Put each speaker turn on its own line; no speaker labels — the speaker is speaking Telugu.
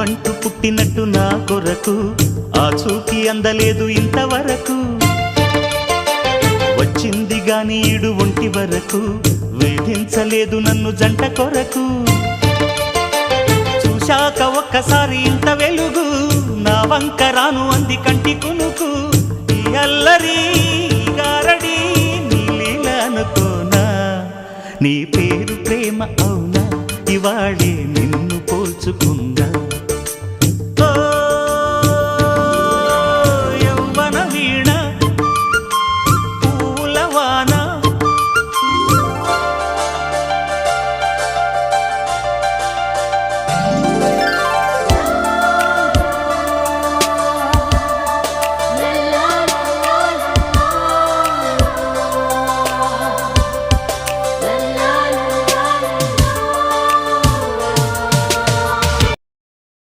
నువ్వంటూ పుట్టినట్టు నా కొరకు ఆ చూకి అందలేదు ఇంతవరకు వచ్చింది గాని ఈడు ఒంటి వరకు వేధించలేదు నన్ను జంట కొరకు చూశాక ఒక్కసారి ఇంత వెలుగు నా వంక రాను అంది కంటి కునుకు ఈ అల్లరి గారడి నీ లీల అనుకోనా నీ పేరు ప్రేమ అవునా ఇవాళే నిన్ను పోల్చుకున్నా